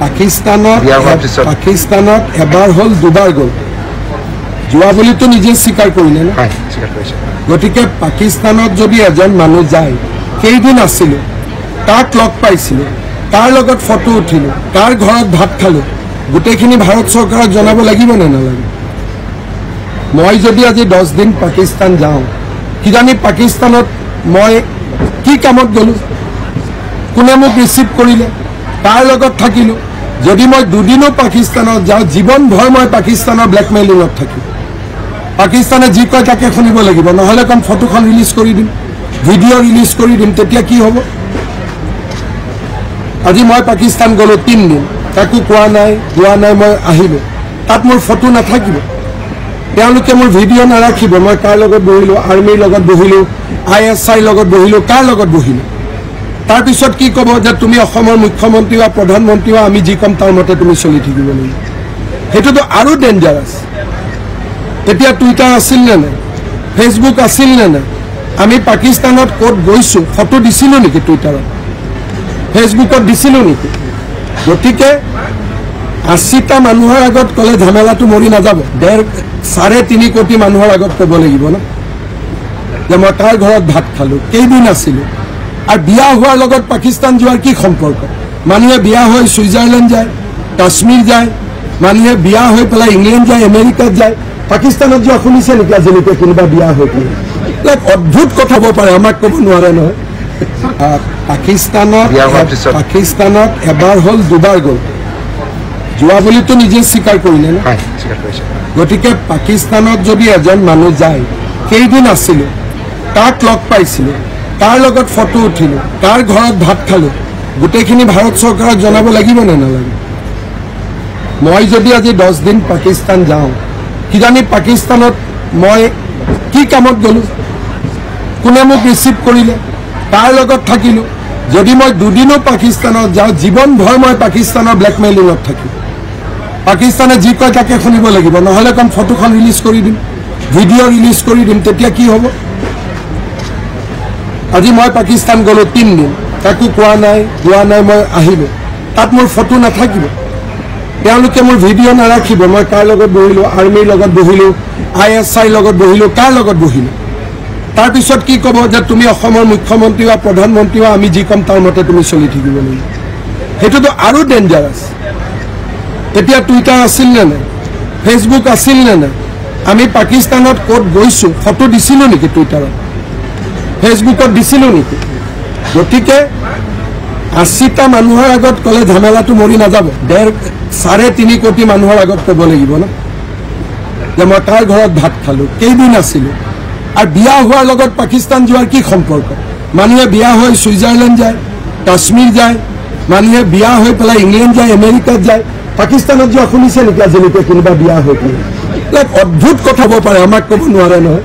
পাকিস্তানত এবাৰ হ'ল দুবাৰ গ'ল যোৱা বুলিতো নিজে স্বীকাৰ কৰিলে না গতিকে পাকিস্তানত যদি এজন মানুহ যায় কেইদিন আছিলোঁ তাক লগ পাইছিলোঁ তাৰ লগত ফটো উঠিলোঁ তাৰ ঘৰত ভাত খালোঁ গোটেইখিনি ভাৰত চৰকাৰক জনাব লাগিব নে নালাগে মই যদি আজি 10 দিন পাকিস্তান যাওঁ কিজানি পাকিস্তানত মই কি কামত গ'লোঁ কোনে মোক ৰিচিভ কৰিলে তাৰ লগত থাকিলোঁ যদি মই দুদিনো পাকিস্তানত যাওঁ জীৱন ভৰ মই পাকিস্তানৰ ব্লেকমেইলিঙত থাকিম পাকিস্তানে যি কয় তাকে শুনিব লাগিব নহ'লে কম ফটোখন ৰিলিজ কৰি দিম ভিডিঅ' ৰিলিজ কৰি দিম তেতিয়া কি হ'ব আজি মই পাকিস্তান গ'লোঁ 3 দিন তাকো কোৱা নাই যোৱা নাই মই আহিলোঁ তাত মোৰ ফটো নাথাকিব তেওঁলোকে মোৰ ভিডিঅ' নাৰাখিব মই কাৰ লগত বহিলোঁ আৰ্মিৰ লগত বহিলোঁ ISI লগত বহিলোঁ কাৰ লগত বহিলোঁ তাৰপিছত কি ক'ব যে তুমি অসমৰ মুখ্যমন্ত্ৰী বা প্ৰধানমন্ত্ৰী বা আমি যি কম তাৰ মতে তুমি চলি থাকিব লাগিব সেইটোতো আৰু ডেঞ্জাৰাছ এতিয়া টুইটাৰ আছিল নে নাই ফেচবুক আছিল নে নাই আমি পাকিস্তানত ক'ত গৈছোঁ ফটো দিছিলোঁ নেকি টুইটাৰত ফেচবুকত দিছিলোঁ নেকি গতিকে 80টা মানুহৰ আগত ক'লে ঝামেলাটো মৰি নাযাব 3.5 কোটি মানুহৰ আগত ক'ব লাগিব না যে মই তাৰ ঘৰত ভাত খালোঁ কেইদিন আছিলোঁ আৰু বিয়া হোৱাৰ লগত পাকিস্তান যোৱাৰ কি সম্পৰ্ক মানুহে বিয়া হৈ ছুইজাৰলেণ্ড যায় কাশ্মীৰ যায় মানুহে বিয়া হৈ পেলাই ইংলেণ্ড যায় আমেৰিকাত যায় পাকিস্তানত যোৱা শুনিছে নেকি আজিলৈকে কোনোবা বিয়া হৈ পেলাই অদ্ভুত কথা হ'ব পাৰে আমাক ক'ব নোৱাৰে নহয় পাকিস্তানত এবাৰ হ'ল দুবাৰ গ'ল যোৱা বুলিতো নিজে স্বীকাৰ কৰিলে না গতিকে পাকিস্তানত যদি এজন মানুহ যায় কেইদিন আছিলোঁ তাক লগ পাইছিলোঁ তাৰ লগত ফটো উঠিলোঁ তাৰ ঘৰত ভাত খালোঁ গোটেইখিনি ভাৰত চৰকাৰক জনাব লাগিব নে নালাগে মই যদি আজি 10 দিন পাকিস্তান যাওঁ কিজানি পাকিস্তানত মই কি কামত গ'লোঁ কোনে মোক ৰিচিভ কৰিলে তাৰ লগত থাকিলোঁ যদি মই দুদিনো পাকিস্তানত যাওঁ জীৱন ভৰ মই পাকিস্তানৰ ব্লেকমেইলিঙত থাকিম পাকিস্তানে যি কয় তাকে শুনিব লাগিব নহ'লে কম ফটোখন ৰিলিজ কৰি দিম ভিডিঅ' ৰিলিজ কৰি দিম তেতিয়া কি হ'ব আজি মই পাকিস্তান গ'লোঁ 3 দিন তাকো কোৱা নাই যোৱা নাই মই আহিলোঁ তাত মোৰ ফটো নাথাকিব তেওঁলোকে মোৰ ভিডিঅ' নাৰাখিব মই কাৰ লগত বহিলোঁ আৰ্মিৰ লগত বহিলোঁ ISI লগত বহিলোঁ কাৰ লগত বহিলোঁ তাৰপিছত কি ক'ব যে তুমি অসমৰ মুখ্যমন্ত্ৰী বা প্ৰধানমন্ত্ৰী বা আমি যি কম তাৰ মতে তুমি চলি থাকিব লাগিব সেইটোতো আৰু ডেঞ্জাৰাছ এতিয়া টুইটাৰ আছিল নে নাই ফেচবুক আছিল নে নাই আমি পাকিস্তানত ক'ত গৈছোঁ ফটো দিছিলোঁ নেকি টুইটাৰত ফেচবুকত দিছিলোঁ নেকি গতিকে 80টা মানুহৰ আগত ক'লে ঝামেলাটো মৰি নাযাব 3.5 কোটি মানুহৰ আগত ক'ব লাগিব না যে মই তাৰ ঘৰত ভাত খালোঁ কেইদিন আছিলোঁ আৰু বিয়া হোৱাৰ লগত পাকিস্তান যোৱাৰ কি সম্পৰ্ক মানুহে বিয়া হৈ ছুইজাৰলেণ্ড যায় কাশ্মীৰ যায় মানুহে বিয়া হৈ পেলাই ইংলেণ্ড যায় আমেৰিকাত যায় পাকিস্তানত যোৱা শুনিছে নেকি আজিলৈকে কোনোবা বিয়া হৈ পেলাই অদ্ভুত কথা হ'ব পাৰে আমাক ক'ব নোৱাৰে নহয়